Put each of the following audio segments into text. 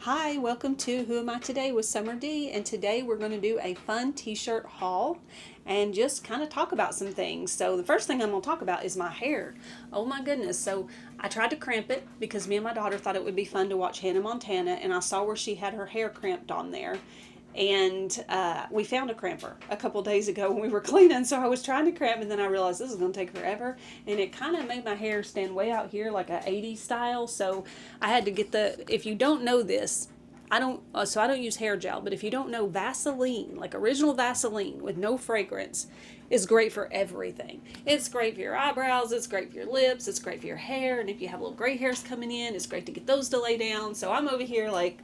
Hi, welcome to Who Am I Today with Summer D, and today we're going to do a fun t-shirt haul and just kind of talk about some things. So the first thing I'm going to talk about is my hair. Oh my goodness. So I tried to cramp it because me and my daughter thought it would be fun to watch Hannah Montana, and I saw where she had her hair cramped on there. And we found a cramper a couple days ago when we were cleaning, so I was trying to cramp, and then I realized this is going to take forever, and it kind of made my hair stand way out here like a 80s style. So I had to get if you don't know this, I don't use hair gel, but if you don't know, Vaseline, like original Vaseline with no fragrance, is great for everything. It's great for your eyebrows, it's great for your lips, it's great for your hair, and if you have little gray hairs coming in, it's great to get those to lay down. So I'm over here like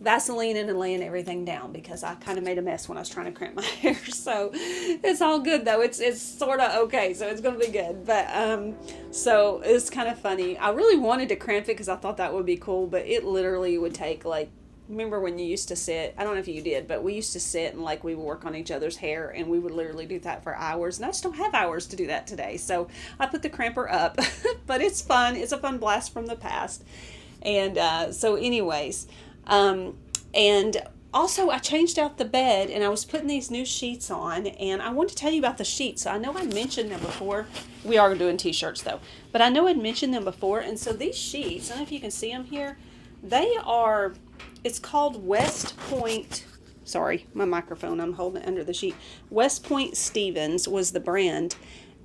Vaseline and laying everything down because I kind of made a mess when I was trying to cramp my hair. So it's all good though. It's sort of okay. So it's going to be good. But so it's kind of funny. I really wanted to cramp it because I thought that would be cool, but it literally would take like, remember when you used to sit, I don't know if you did, but we used to sit and like we would work on each other's hair, and we would literally do that for hours, and I just don't have hours to do that today. So I put the cramper up. But it's fun. It's a fun blast from the past. And so anyways, and also I changed out the bed, and I was putting these new sheets on, and I want to tell you about the sheets. So I know I mentioned them before. We are doing t-shirts though, but I know I'd mentioned them before. And so these sheets, I don't know if you can see them here, it's called West Point. Sorry, my microphone, I'm holding it under the sheet. West Point Stevens was the brand.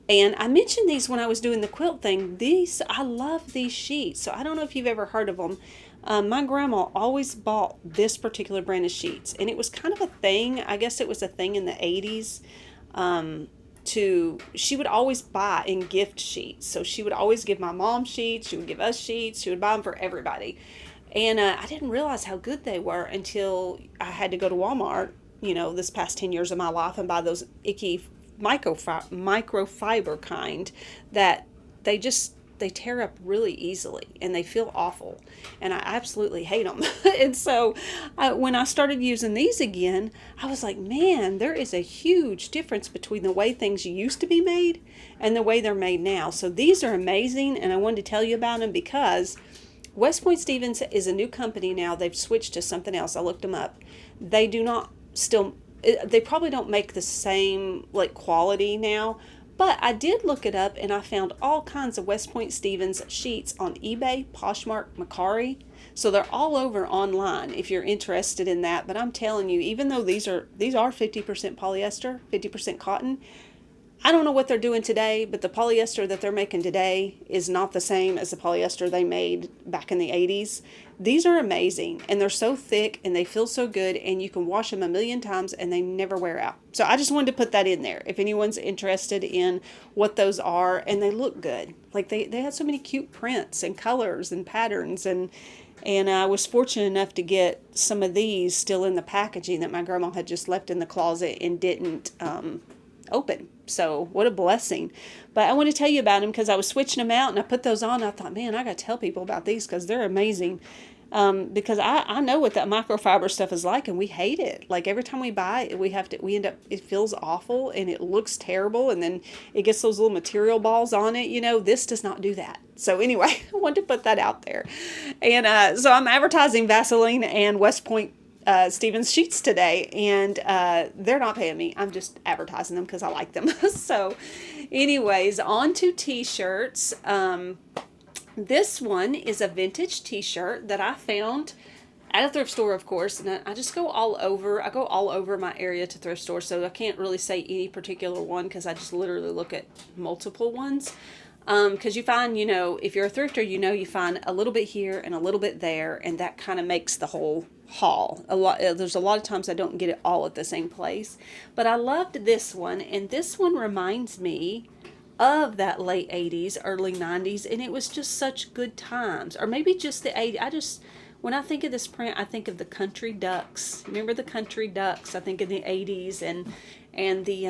And I mentioned these when I was doing the quilt thing. I love these sheets. So I don't know if you've ever heard of them. My grandma always bought this particular brand of sheets, and it was kind of a thing. I guess it was a thing in the 80s. She would always buy and gift sheets. So she would always give my mom sheets. She would give us sheets. She would buy them for everybody. And I didn't realize how good they were until I had to go to Walmart, this past 10 years of my life, and buy those icky microfiber kind that they tear up really easily, and they feel awful, and I absolutely hate them. And so when I started using these again, I was like, man, there is a huge difference between the way things used to be made and the way they're made now. So these are amazing, and I wanted to tell you about them because West Point Stevens is a new company now. They've switched to something else. I looked them up. They probably don't make the same like quality now, but I did look it up, and I found all kinds of West Point Stevens sheets on eBay, Poshmark, Mercari. So they're all over online if you're interested in that. But I'm telling you, even though these are 50% polyester, 50% cotton, I don't know what they're doing today, but the polyester that they're making today is not the same as the polyester they made back in the 80s. These are amazing, and they're so thick, and they feel so good, and you can wash them a million times, and they never wear out. So I just wanted to put that in there if anyone's interested in what those are, and they look good. Like they had so many cute prints and colors and patterns, and I was fortunate enough to get some of these still in the packaging that my grandma had just left in the closet and didn't open. So what a blessing. But I want to tell you about them because I was switching them out, and I put those on. I thought, man, I got to tell people about these because they're amazing. Because I know what that microfiber stuff is like, and we hate it. Like every time we buy it, we end up, it feels awful, and it looks terrible, and then it gets those little material balls on it. This does not do that. So anyway, I wanted to put that out there. And so I'm advertising Vaseline and West Point Stevens sheets today, and they're not paying me. I'm just advertising them because I like them. So anyways, on to t-shirts. This one is a vintage t-shirt that I found at a thrift store, of course, and I just go all over. I go all over my area to thrift stores, so I can't really say any particular one because I just literally look at multiple ones. Because you find, if you're a thrifter, you find a little bit here and a little bit there, and that kind of makes the whole haul. There's a lot of times I don't get it all at the same place, but I loved this one, and this one reminds me of that late 80s, early 90s, and it was just such good times. Or maybe just the 80s. When I think of this print, I think of the country ducks. Remember the country ducks? I think in the 80s, and the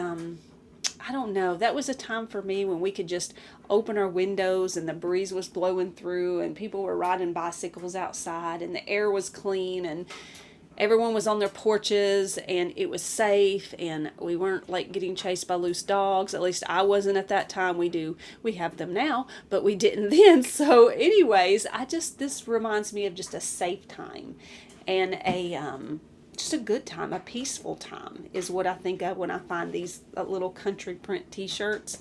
I don't know. That was a time for me when we could just open our windows and the breeze was blowing through, and people were riding bicycles outside, and the air was clean, and everyone was on their porches and it was safe and we weren't like getting chased by loose dogs. At least I wasn't at that time. We have them now, but we didn't then. So anyways, this reminds me of just a safe time and just a good time, a peaceful time is what I think of when I find these little country print t-shirts.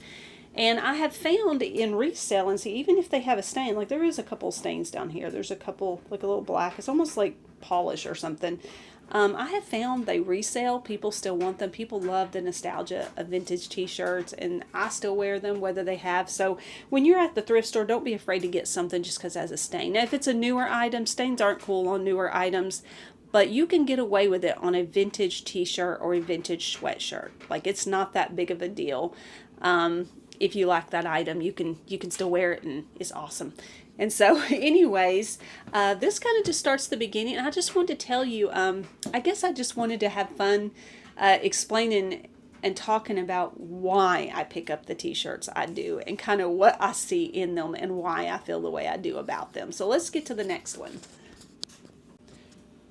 And I have found in resale, and see, even if they have a stain, like there is a couple stains down here. There's a couple, like a little black. It's almost like polish or something. I have found they resell. People still want them. People love the nostalgia of vintage t-shirts, and I still wear them whether they have. So when you're at the thrift store, don't be afraid to get something just because it has a stain. Now, if it's a newer item, stains aren't cool on newer items, but you can get away with it on a vintage t-shirt or a vintage sweatshirt. Like, it's not that big of a deal. If you like that item, you can still wear it, and it's awesome. And so anyways, this kind of just starts the beginning. I just wanted to tell you, I guess I just wanted to have fun explaining and talking about why I pick up the t-shirts I do and kind of what I see in them and why I feel the way I do about them. So let's get to the next one.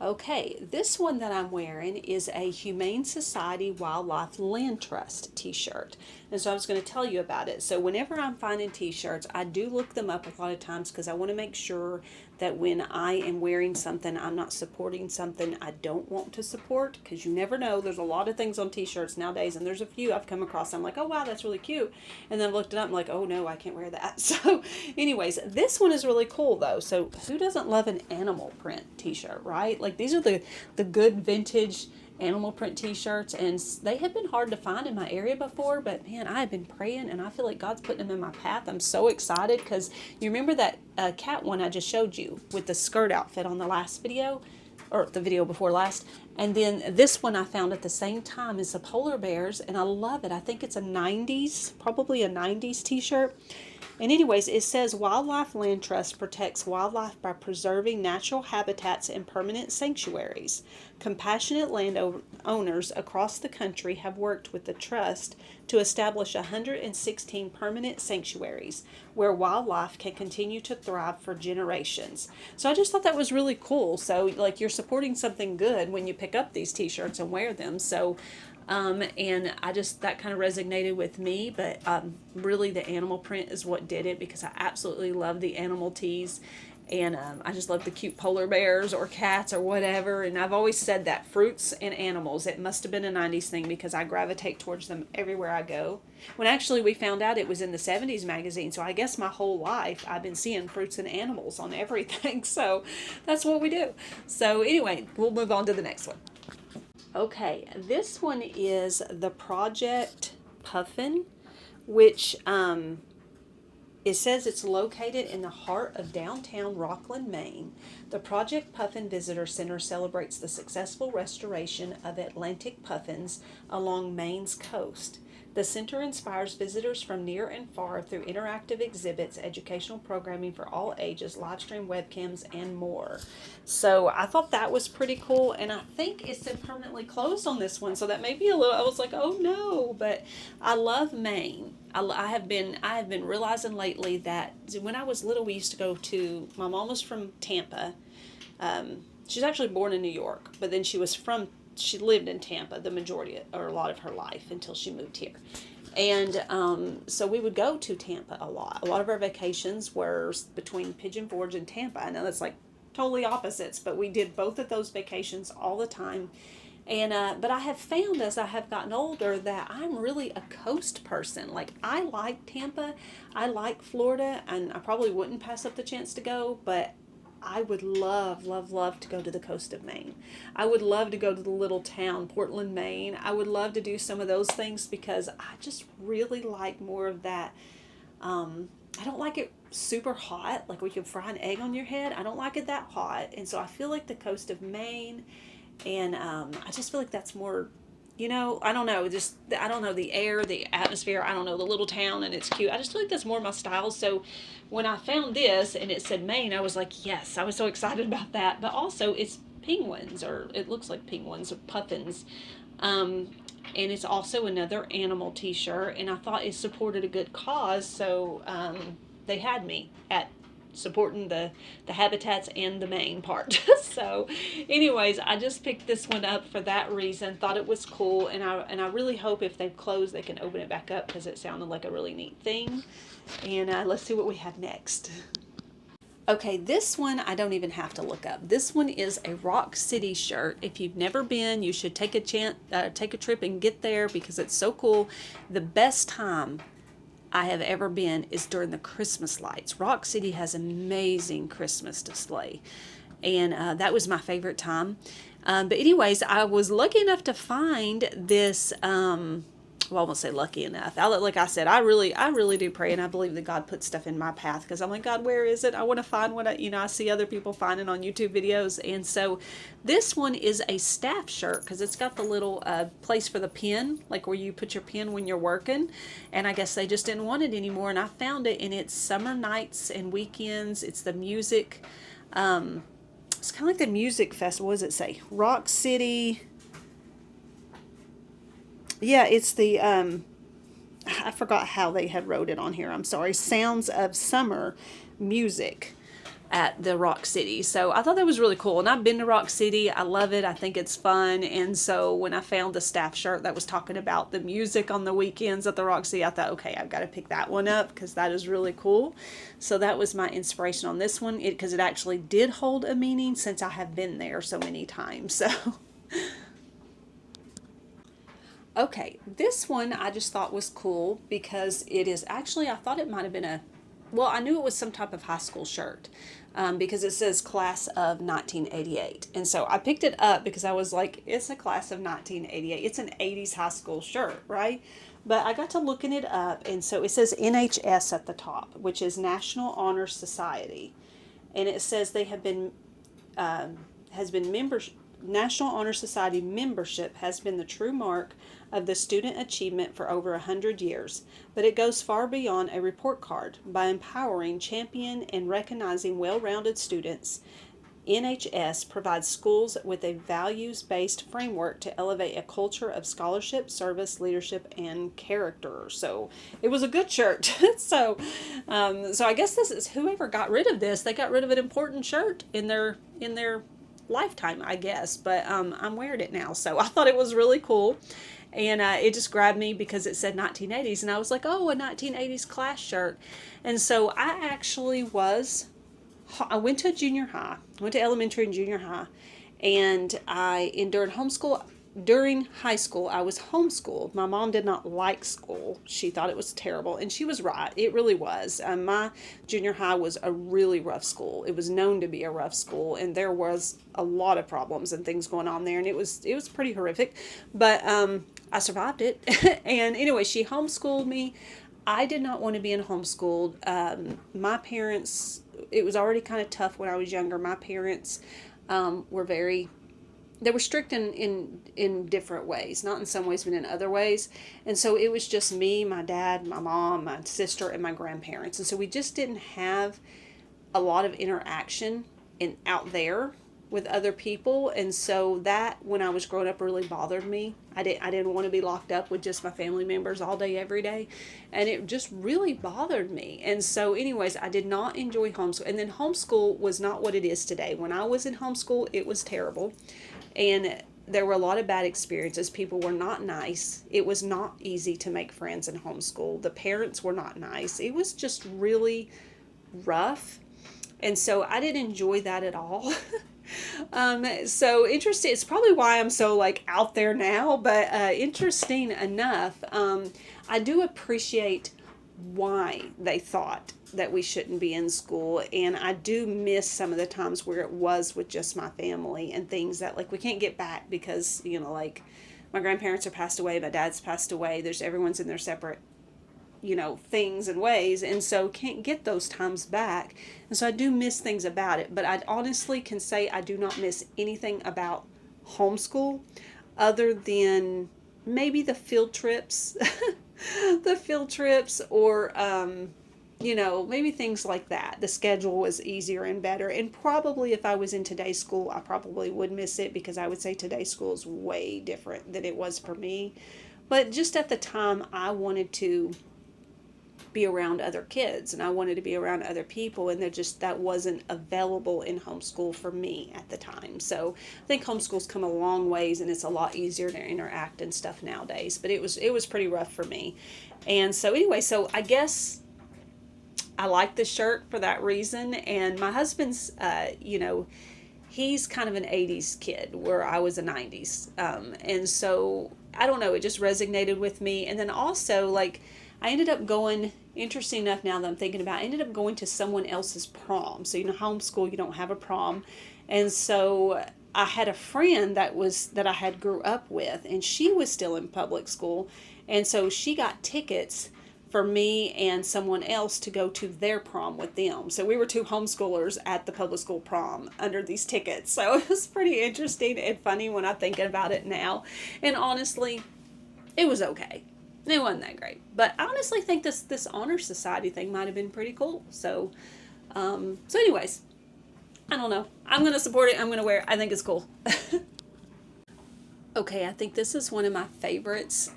Okay, this one that I'm wearing is a Humane Society Wildlife Land Trust t-shirt. And so I was going to tell you about it. So whenever I'm finding t-shirts, I do look them up a lot of times because I want to make sure that when I am wearing something, I'm not supporting something I don't want to support, because you never know. There's a lot of things on t-shirts nowadays, and there's a few I've come across. I'm like, oh, wow, that's really cute. And then I've looked it up, I'm like, oh, no, I can't wear that. So anyways, this one is really cool, though. So who doesn't love an animal print t-shirt, right? Like, these are the good vintage animal print t-shirts, and they have been hard to find in my area before, but man, I've been praying and I feel like God's putting them in my path. I'm so excited because you remember that cat one I just showed you with the skirt outfit on the last video, or the video before last, and then this one I found at the same time is the polar bears, and I love it. I think it's a 90s, probably a 90s t-shirt. And anyways, it says Wildlife Land Trust protects wildlife by preserving natural habitats and permanent sanctuaries. Compassionate landowners across the country have worked with the trust to establish 116 permanent sanctuaries where wildlife can continue to thrive for generations. So I just thought that was really cool. So like, you're supporting something good when you pick up these t-shirts and wear them. So and that kind of resonated with me, but really the animal print is what did it, because I absolutely love the animal tees, and I just love the cute polar bears or cats or whatever. And I've always said that fruits and animals, it must have been a 90s thing, because I gravitate towards them everywhere I go. When actually we found out it was in the 70s magazine, so I guess my whole life I've been seeing fruits and animals on everything. So that's what we do. So anyway, we'll move on to the next one. Okay, this one is the Project Puffin, which it says it's located in the heart of downtown Rockland, Maine. The Project Puffin Visitor Center celebrates the successful restoration of Atlantic puffins along Maine's coast. The center inspires visitors from near and far through interactive exhibits, educational programming for all ages, live stream webcams, and more. So I thought that was pretty cool, and I think it's been permanently closed on this one, so that may be a little, I was like, oh no, but I love Maine. I have been realizing lately that when I was little, we used to go to, my mom was from Tampa. She's actually born in New York, but then she lived in Tampa the majority or a lot of her life until she moved here. And so we would go to Tampa a lot. A lot of our vacations were between Pigeon Forge and Tampa. I know that's like totally opposites, but we did both of those vacations all the time. And but I have found as I have gotten older that I'm really a coast person. Like, I like Tampa, I like Florida, and I probably wouldn't pass up the chance to go, but I would love, love, love to go to the coast of Maine. I would love to go to the little town, Portland, Maine. I would love to do some of those things because I just really like more of that. I don't like it super hot, like we could fry an egg on your head. I don't like it that hot. And so I feel like the coast of Maine, and I just feel like that's more, I don't know, the air, the atmosphere, I don't know, the little town, and it's cute. I just feel like that's more my style. So when I found this and it said Maine, I was like, yes, I was so excited about that. But also it's penguins, or it looks like penguins or puffins. And it's also another animal t-shirt, and I thought it supported a good cause. So they had me at supporting the habitats and the main part. So anyways, I just picked this one up for that reason. Thought it was cool, and I really hope if they've closed they can open it back up, because it sounded like a really neat thing. And let's see what we have next. Okay, this one I don't even have to look up. This one is a Rock City shirt. If you've never been, you should take a trip and get there, because it's so cool. The best time I have ever been is during the Christmas lights. Rock City has amazing Christmas display, and that was my favorite time. But anyways, I was lucky enough to find this. Well, I won't say lucky enough. Like I said, I really do pray, and I believe that God puts stuff in my path, because I'm like, God, where is it? I want to find what I see other people finding on YouTube videos. And so this one is a staff shirt, because it's got the little place for the pen, like where you put your pen when you're working. And I guess they just didn't want it anymore, and I found it, and it's summer nights and weekends. It's the music, it's kind of like the music festival. What does it say? Rock City. Yeah, it's the, I forgot how they had wrote it on here. I'm sorry. Sounds of Summer Music at the Rock City. So I thought that was really cool. And I've been to Rock City. I love it. I think it's fun. And so when I found the staff shirt that was talking about the music on the weekends at the Rock City, I thought, okay, I've got to pick that one up, because that is really cool. So that was my inspiration on this one, because it actually did hold a meaning, since I have been there so many times. So... Okay, this one I just thought was cool, because it is actually, I thought it might have been well, I knew it was some type of high school shirt, because it says class of 1988. And so I picked it up because I was like, it's a class of 1988. It's an 80s high school shirt, right? But I got to looking it up, and so it says NHS at the top, which is National Honor Society. And it says they have been, National Honor Society membership has been the true mark of the student achievement for over 100 years, but it goes far beyond a report card. By empowering, champion, and recognizing well-rounded students, NHS provides schools with a values-based framework to elevate a culture of scholarship, service, leadership, and character. So it was a good shirt. so I guess this is whoever got rid of this. They got rid of an important shirt in their lifetime, I guess. But I'm wearing it now, so I thought it was really cool. And it just grabbed me because it said 1980s, and I was like, oh, a 1980s class shirt. And so I went to junior high, went to elementary and junior high, and during high school, I was homeschooled. My mom did not like school. She thought it was terrible, and she was right. It really was. My junior high was a really rough school. It was known to be a rough school, and there was a lot of problems and things going on there, and it was pretty horrific. But I survived it. And anyway, she homeschooled me. I did not want to be homeschooled. My parents, it was already kind of tough when I was younger. My parents they were strict in different ways, not in some ways, but in other ways. And so it was just me, my dad, my mom, my sister, and my grandparents. And so we just didn't have a lot of interaction out there with other people. And so that, when I was growing up, really bothered me. I didn't want to be locked up with just my family members all day, every day. And it just really bothered me. And so anyways, I did not enjoy homeschool. And then homeschool was not what it is today. When I was in homeschool, it was terrible. And there were a lot of bad experiences. People were not nice. It was not easy to make friends in homeschool. The parents were not nice. It was just really rough. And so I didn't enjoy that at all. So interesting. It's probably why I'm so out there now, but interesting enough, I do appreciate why they thought that we shouldn't be in school, and I do miss some of the times where it was with just my family and things that we can't get back because my grandparents are passed away, my dad's passed away, everyone's in their separate things and ways, and so can't get those times back. And so I do miss things about it, but I honestly can say I do not miss anything about homeschool other than maybe the field trips or maybe things like that. The schedule was easier and better, and probably if I was in today's school, I probably would miss it, because I would say today's school is way different than it was for me. But just at the time, I wanted to be around other kids, and I wanted to be around other people, and that wasn't available in homeschool for me at the time. So I think homeschool's come a long ways, and it's a lot easier to interact and stuff nowadays, but it was pretty rough for me. And so anyway, so I guess I like the shirt for that reason. And my husband's he's kind of an 80s kid where I was a 90s, and so I don't know, it just resonated with me. And then also, like, I ended up going, interesting enough now that I'm thinking about it, I ended up going to someone else's prom. So, homeschool, you don't have a prom. And so I had a friend that I had grew up with, and she was still in public school. And so she got tickets for me and someone else to go to their prom with them. So we were two homeschoolers at the public school prom under these tickets. So it was pretty interesting and funny when I think about it now. And honestly, it was okay. It wasn't that great, but I honestly think this honor society thing might have been pretty cool. So, anyways, I don't know. I'm gonna support it. I'm gonna wear it. I think it's cool. Okay, I think this is one of my favorites.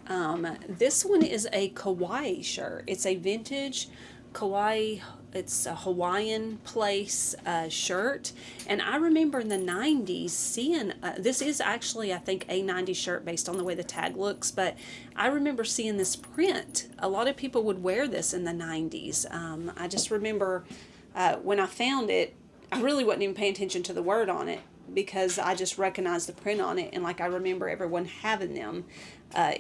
This one is a Kauai shirt. It's a vintage Kauai. It's a Hawaiian place shirt, and I remember in the 90s seeing this is actually, I think, a 90s shirt based on the way the tag looks, but I remember seeing this print. A lot of people would wear this in the 90s. I just remember when I found it, I really wasn't even paying attention to the word on it, because I just recognized the print on it, and like I remember everyone having them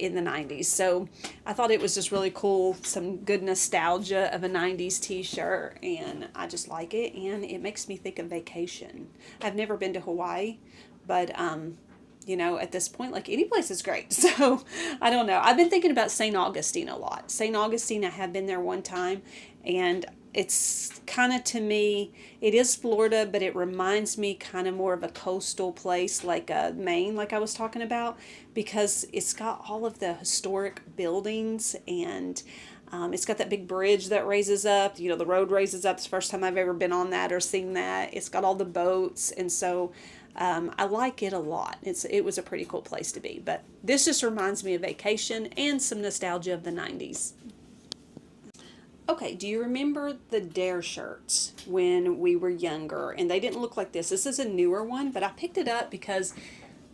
in the 90s. So I thought it was just really cool, some good nostalgia of a 90s t-shirt, and I just like it, and it makes me think of vacation. I've never been to Hawaii, but at this point, like, any place is great. So I don't know. I've been thinking about St. Augustine a lot. St. Augustine, I have been there one time, and it's kind of, to me, it is Florida, but it reminds me kind of more of a coastal place like Maine, like I was talking about, because it's got all of the historic buildings, and it's got that big bridge that raises up. The road raises up. It's the first time I've ever been on that or seen that. It's got all the boats, and so I like it a lot. It was a pretty cool place to be, but this just reminds me of vacation and some nostalgia of the 90s. Okay, do you remember the Dare shirts when we were younger? And they didn't look like this. This is a newer one, but I picked it up because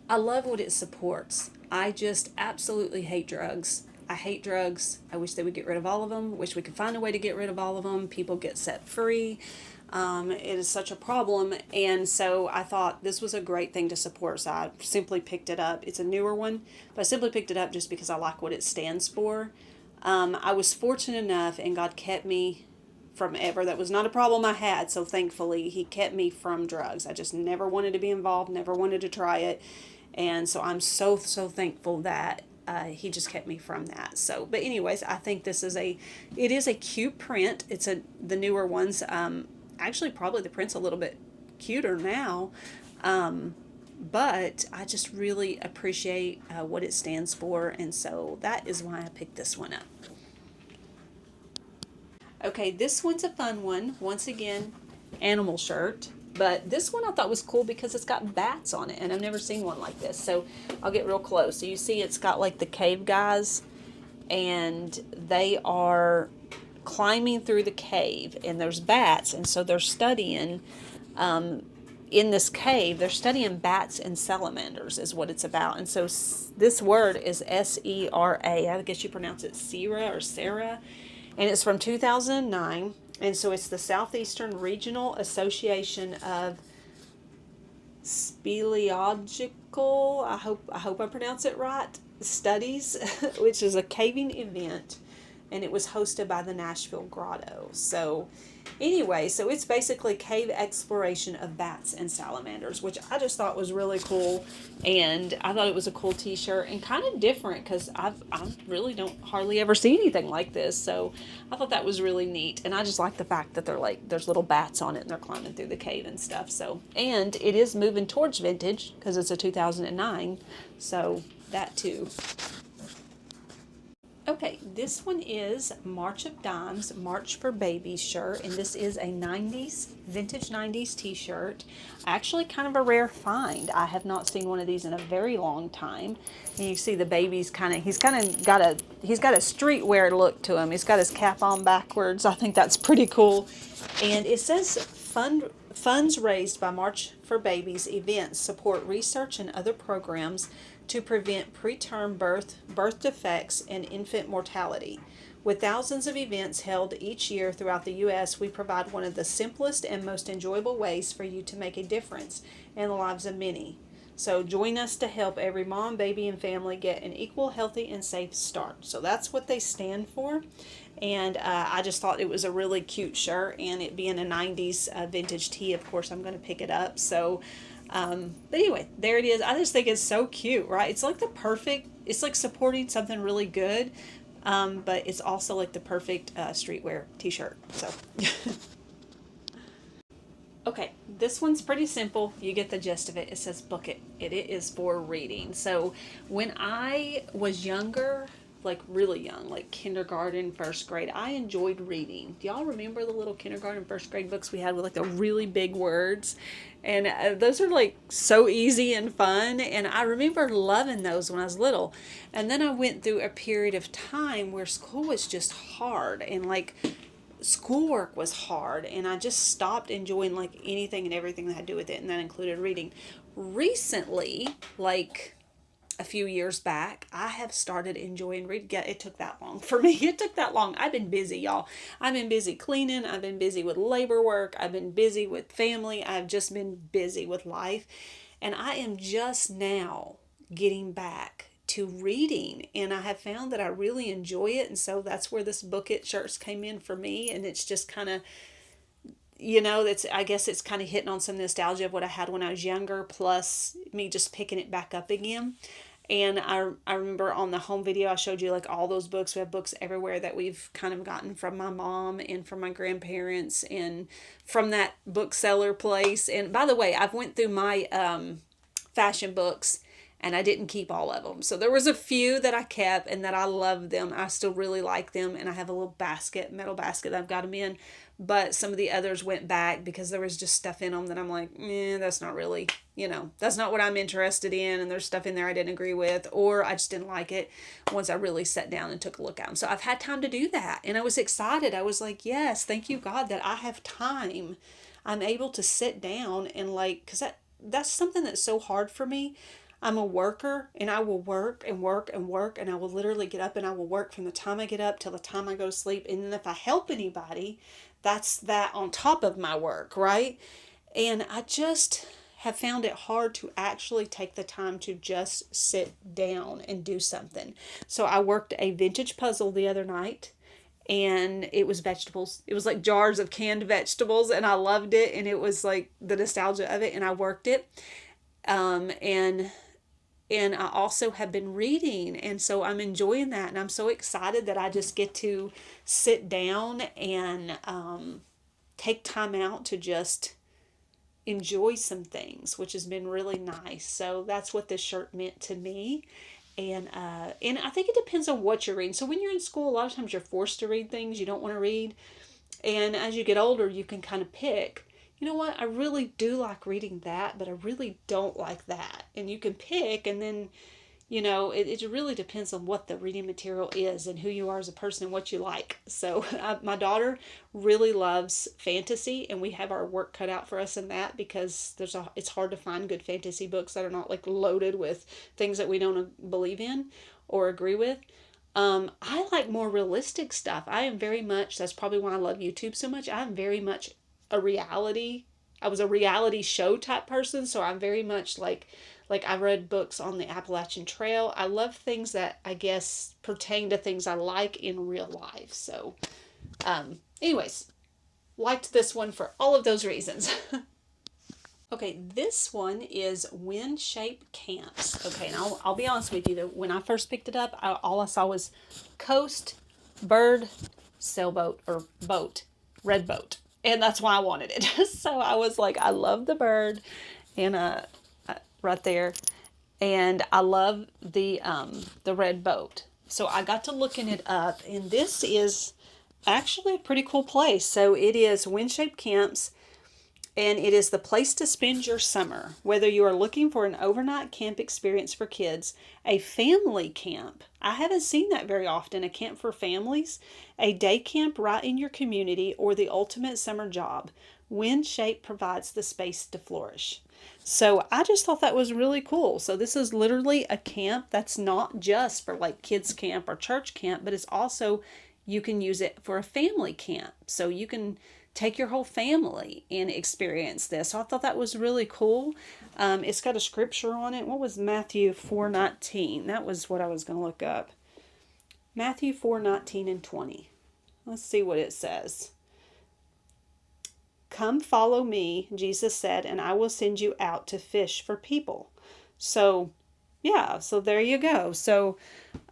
I love what it supports. I just absolutely hate drugs. I hate drugs. I wish they would get rid of all of them. Wish we could find a way to get rid of all of them. People get set free. It is such a problem. And so I thought this was a great thing to support. So I simply picked it up. It's a newer one, but I simply picked it up just because I like what it stands for. I was fortunate enough, and God kept me from ever. That was not a problem I had, so thankfully He kept me from drugs. I just never wanted to be involved, never wanted to try it, and so I'm so thankful that He just kept me from that. So, but anyways, I think it is a cute print. It's the newer ones. Actually, probably the print's a little bit cuter now. But I just really appreciate what it stands for, and so that is why I picked this one up. Okay, this one's a fun one. Once again, animal shirt, but this one I thought was cool because it's got bats on it, and I've never seen one like this. So I'll get real close. So you see it's got like the cave guys, and they are climbing through the cave, and there's bats, and so they're studying in this cave, they're studying bats and salamanders is what it's about. And so this word is S-E-R-A. I guess you pronounce it Sera or Sarah. And it's from 2009. And so it's the Southeastern Regional Association of Speleological, I hope I pronounce it right, Studies, which is a caving event. And it was hosted by the Nashville Grotto. So anyway, so it's basically cave exploration of bats and salamanders, which I just thought was really cool. And I thought it was a cool t-shirt and kind of different because I really don't hardly ever see anything like this. So I thought that was really neat. And I just like the fact that they're like, there's little bats on it and they're climbing through the cave and stuff. So, and it is moving towards vintage because it's a 2009. So that too. Okay, this one is March of Dimes, March for Babies shirt, and this is a 90s, vintage 90s t-shirt. Actually kind of a rare find. I have not seen one of these in a very long time. And you see the baby's he's got a streetwear look to him. He's got his cap on backwards. I think that's pretty cool. And it says funds raised by March for Babies events support research and other programs to prevent preterm birth, birth defects, and infant mortality. With thousands of events held each year throughout the U.S., we provide one of the simplest and most enjoyable ways for you to make a difference in the lives of many. So join us to help every mom, baby, and family get an equal, healthy, and safe start. So that's what they stand for. And I just thought it was a really cute shirt, and it being a 90s vintage tee, of course, I'm going to pick it up. So but anyway, there it is. I just think it's so cute, right? It's like it's like supporting something really good, but it's also like the perfect streetwear t-shirt. So, okay, this one's pretty simple. You get the gist of it. It says book it. It is for reading. So when I was younger, like really young, like kindergarten, first grade, I enjoyed reading. Do y'all remember the little kindergarten, first grade books we had with like the really big words? And those are like so easy and fun. And I remember loving those when I was little. And then I went through a period of time where school was just hard, and like schoolwork was hard, and I just stopped enjoying like anything and everything that had to do with it, and that included reading. Recently, like a few years back, I have started enjoying reading. Yeah, it took that long for me. It took that long. I've been busy, y'all. I've been busy cleaning. I've been busy with labor work. I've been busy with family. I've just been busy with life. And I am just now getting back to reading, and I have found that I really enjoy it. And so that's where this Book It shirts came in for me. And it's just kind of, I guess it's kind of hitting on some nostalgia of what I had when I was younger, plus me just picking it back up again. And I remember on the home video, I showed you like all those books. We have books everywhere that we've kind of gotten from my mom and from my grandparents and from that bookseller place. And by the way, I've went through my fashion books, and I didn't keep all of them. So there was a few that I kept and that I love them. I still really like them. And I have a little metal basket that I've got them in. But some of the others went back because there was just stuff in them that I'm like, that's not really, that's not what I'm interested in. And there's stuff in there I didn't agree with, or I just didn't like it once I really sat down and took a look at them. So I've had time to do that. And I was excited. I was like, yes, thank you, God, that I have time. I'm able to sit down and because that's something that's so hard for me. I'm a worker, and I will work and work and work, and I will literally get up and I will work from the time I get up till the time I go to sleep. And then if I help anybody, that's that on top of my work, right? And I just have found it hard to actually take the time to just sit down and do something. So I worked a vintage puzzle the other night, and it was vegetables. It was like jars of canned vegetables, and I loved it, and it was like the nostalgia of it, and I worked it. And I also have been reading, and so I'm enjoying that, and I'm so excited that I just get to sit down and take time out to just enjoy some things, which has been really nice. So that's what this shirt meant to me. And I think it depends on what you're reading. So when you're in school, a lot of times you're forced to read things you don't want to read. And as you get older, you can kind of pick, you know what, I really do like reading that, but I really don't like that. And you can pick, and then, it really depends on what the reading material is and who you are as a person and what you like. So my daughter really loves fantasy, and we have our work cut out for us in that, because it's hard to find good fantasy books that are not like loaded with things that we don't believe in or agree with. I like more realistic stuff. I am very much, that's probably why I love YouTube so much. I'm very much I was a reality show type person. So I'm very much like I read books on the Appalachian Trail. I love things that I guess pertain to things I like in real life. So, anyways, liked this one for all of those reasons. Okay, this one is Wind Shape Camps. Okay, and I'll be honest with you, that when I first picked it up, all I saw was coast, bird, sailboat, or boat, red boat. And that's why I wanted it. So I was like, I love the bird, and right there, and I love the red boat. So I got to looking it up, and this is actually a pretty cool place. So it is Windshape Camps, and it is the place to spend your summer. Whether you are looking for an overnight camp experience for kids, a family camp, I haven't seen that very often, a camp for families, a day camp right in your community, or the ultimate summer job, Windshape provides the space to flourish. So I just thought that was really cool. So this is literally a camp that's not just for like kids camp or church camp, but it's also, you can use it for a family camp. So you can take your whole family and experience this. So I thought that was really cool. It's got a scripture on it. What was Matthew 4:19? That was what I was going to look up. Matthew 4:19 and 20. Let's see what it says. Come follow me, Jesus said, and I will send you out to fish for people. So, yeah, so there you go. So,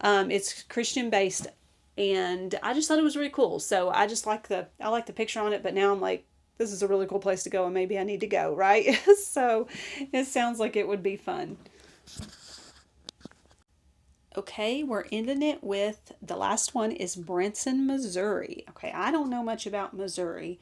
it's Christian based, and I just thought it was really cool. So I just like the picture on it, but now I'm like, this is a really cool place to go, and maybe I need to go, right? So it sounds like it would be fun. Okay, we're ending it with the last one is Branson, Missouri. Okay, I don't know much about Missouri.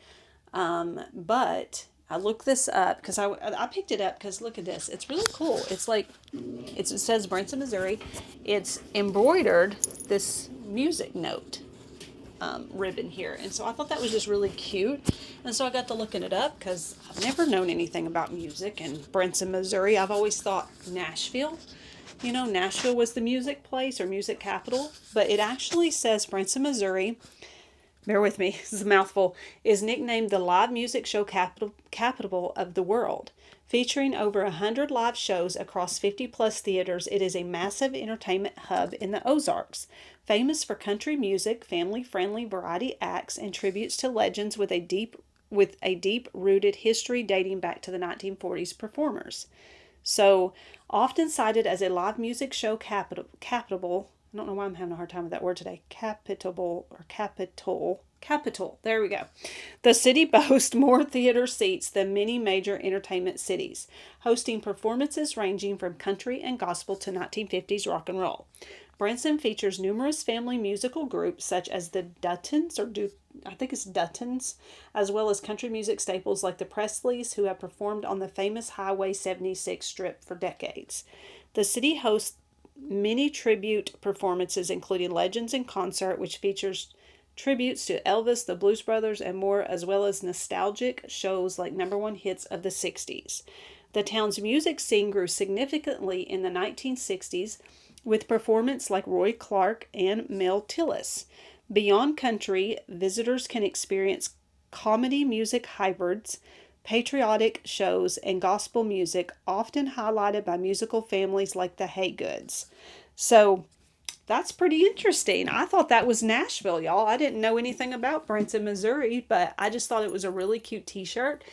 But I looked this up because I picked it up because look at this. It's really cool. It's like, it says Branson, Missouri. It's embroidered this music note ribbon here. And so I thought that was just really cute. And so I got to looking it up because I've never known anything about music in Branson, Missouri. I've always thought Nashville. You know, Nashville was the music place or music capital. But it actually says Branson, Missouri, bear with me, this is a mouthful, is nicknamed the live music show capital of the world. Featuring over 100 live shows across 50 plus theaters, it is a massive entertainment hub in the Ozarks. Famous for country music, family-friendly variety acts, and tributes to legends with a deep-rooted history dating back to the 1940s performers. So, often cited as a live music show capital, I don't know why I'm having a hard time with that word today. Capital. There we go. The city boasts more theater seats than many major entertainment cities, hosting performances ranging from country and gospel to 1950s rock and roll. Branson features numerous family musical groups such as the Duttons, as well as country music staples like the Presleys, who have performed on the famous Highway 76 strip for decades. The city hosts many tribute performances, including Legends in Concert, which features tributes to Elvis, the Blues Brothers, and more, as well as nostalgic shows like number one hits of the 60s. The town's music scene grew significantly in the 1960s with performance like Roy Clark and Mel Tillis. Beyond country, visitors can experience comedy music hybrids, patriotic shows, and gospel music, often highlighted by musical families like the Haygoods. So that's pretty interesting. I thought that was Nashville, y'all. I didn't know anything about Branson, Missouri, but I just thought it was a really cute t-shirt.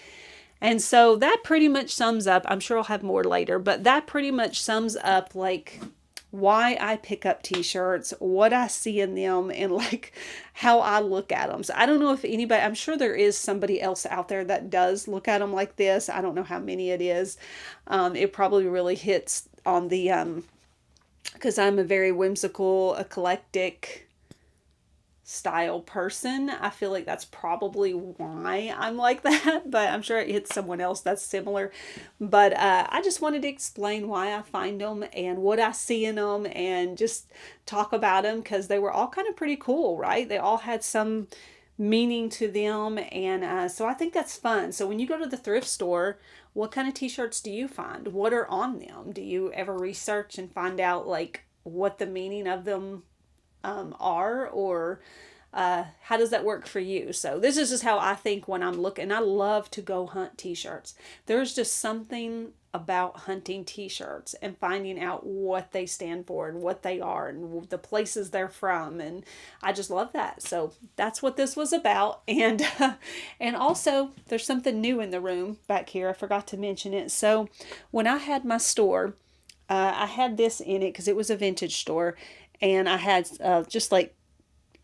And so that pretty much sums up, I'm sure I'll have more later, but that pretty much sums up like why I pick up t-shirts, what I see in them, and like how I look at them. So I don't know if anybody, I'm sure there is somebody else out there that does look at them like this. I don't know how many it is. It probably really hits on the, because I'm a very whimsical, eclectic style person. I feel like that's probably why I'm like that, but I'm sure it hits someone else that's similar. But I just wanted to explain why I find them and what I see in them and just talk about them because they were all kind of pretty cool, right? They all had some meaning to them, and so I think that's fun. So when you go to the thrift store, what kind of t-shirts do you find? What are on them? Do you ever research and find out like what the meaning of them are, or how does that work for you? So this is just how I think when I'm looking. I love to go hunt t-shirts. There's just something about hunting t-shirts and finding out what they stand for and what they are and the places they're from, and I just love that. So that's what this was about. And and also there's something new in the room back here. I forgot to mention it. So when I had my store, I had this in it because it was a vintage store. And I had just like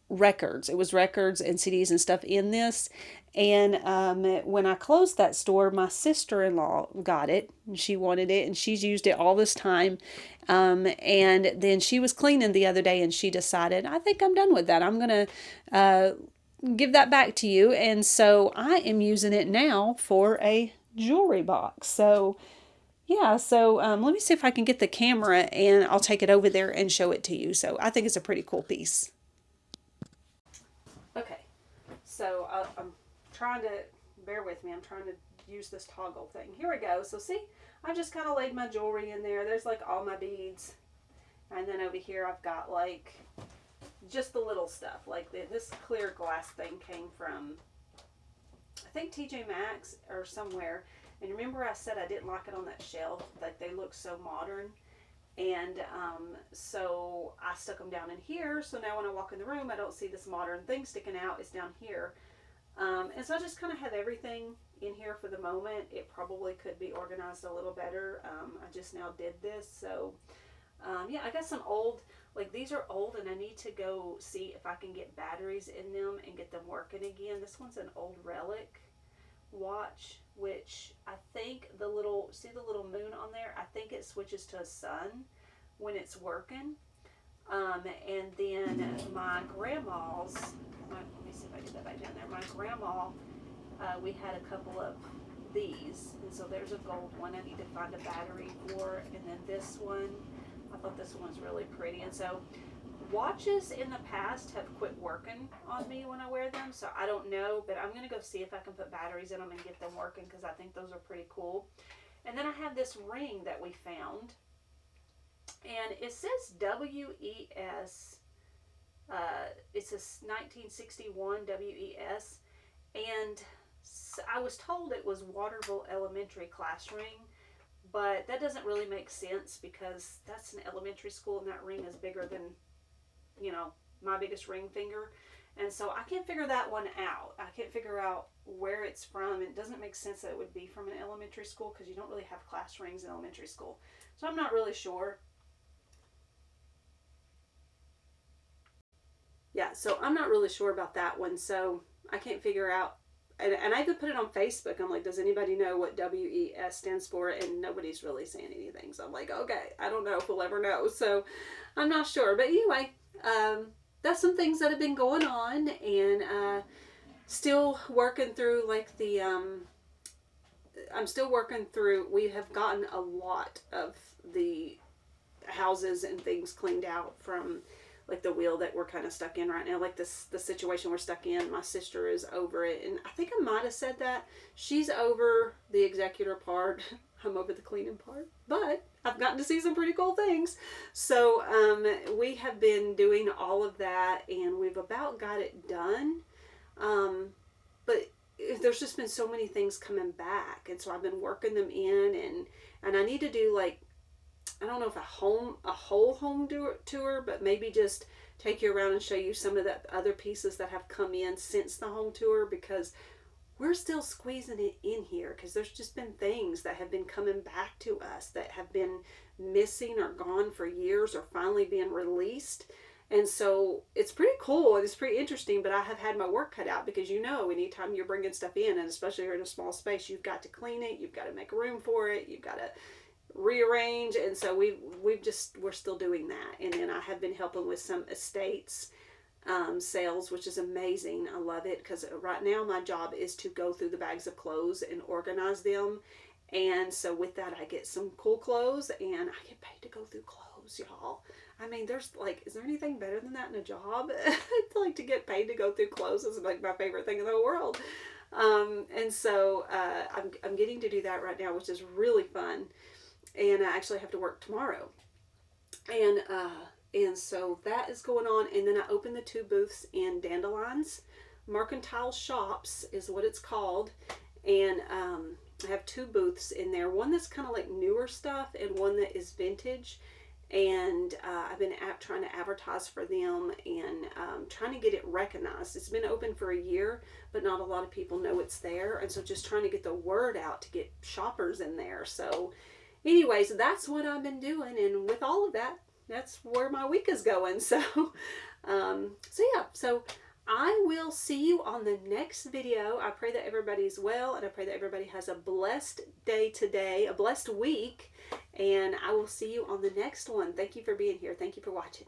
records. It was records and CDs and stuff in this. And when I closed that store, my sister-in-law got it. She wanted it, and she's used it all this time. And then she was cleaning the other day, and she decided, I think I'm done with that. I'm going to give that back to you. And so I am using it now for a jewelry box. So yeah, so let me see if I can get the camera and I'll take it over there and show it to you. So I think it's a pretty cool piece. Okay, so I'm trying to, bear with me, I'm trying to use this toggle thing. Here we go. So see, I just kind of laid my jewelry in there. There's like all my beads. And then over here I've got like just the little stuff. Like this clear glass thing came from, I think TJ Maxx or somewhere. And remember I said I didn't like it on that shelf, like they look so modern. And so I stuck them down in here. So now when I walk in the room, I don't see this modern thing sticking out. It's down here. And so I just kind of have everything in here for the moment. It probably could be organized a little better. I just now did this. So yeah, I got some old, like these are old and I need to go see if I can get batteries in them and get them working again. This one's an old relic watch, which I think the little, see the little moon on there? I think it switches to a sun when it's working. And then my grandma's, let me see if I get that back down there. My grandma, we had a couple of these, and so there's a gold one I need to find a battery for, and then this one, I thought this one was really pretty. And so watches in the past have quit working on me when I wear them, so I don't know, but I'm going to go see if I can put batteries in them and get them working because I think those are pretty cool. And then I have this ring that we found, and it says WES. It's a 1961 WES, and I was told it was Waterville Elementary class ring, but that doesn't really make sense because that's an elementary school and that ring is bigger than, you know, my biggest ring finger. And so I can't figure that one out. I can't figure out where it's from. It doesn't make sense that it would be from an elementary school because you don't really have class rings in elementary school. So I'm not really sure. Yeah, so I'm not really sure about that one. So I can't figure out. And I even put it on Facebook. I'm like, does anybody know what WES stands for? And nobody's really saying anything. So I'm like, okay, I don't know if we'll ever know. So I'm not sure. But anyway, that's some things that have been going on. And still working through like the, I'm still working through, we have gotten a lot of the houses and things cleaned out from like the wheel that we're kind of stuck in right now, like the situation we're stuck in. My sister is over it, and I think I might have said that she's over the executor part. I'm over the cleaning part, but I've gotten to see some pretty cool things. So we have been doing all of that, and we've about got it done. But there's just been so many things coming back, and so I've been working them in, and I need to do like, I don't know if a whole home tour, but maybe just take you around and show you some of the other pieces that have come in since the home tour, because we're still squeezing it in here because there's just been things that have been coming back to us that have been missing or gone for years or finally being released. And so it's pretty cool and it's pretty interesting, but I have had my work cut out because, you know, anytime you're bringing stuff in, and especially here in a small space, you've got to clean it, you've got to make room for it, you've got to rearrange. And so we're still doing that. And then I have been helping with some estates sales, which is amazing. I love it because right now my job is to go through the bags of clothes and organize them. And so with that, I get some cool clothes and I get paid to go through clothes, y'all. I mean, there's like, is there anything better than that in a job? I'd like to get paid to go through clothes is like my favorite thing in the world. And so I'm getting to do that right now, which is really fun. And I actually have to work tomorrow. And so that is going on. And then I opened the 2 booths in Dandelions. Mercantile Shops is what it's called. And I have 2 booths in there. One that's kind of like newer stuff and one that is vintage. And I've been trying to advertise for them and trying to get it recognized. It's been open for a year, but not a lot of people know it's there. And so just trying to get the word out to get shoppers in there. So anyways, that's what I've been doing. And with all of that, that's where my week is going. So, so yeah, so I will see you on the next video. I pray that everybody's well, and I pray that everybody has a blessed day today, a blessed week, and I will see you on the next one. Thank you for being here. Thank you for watching.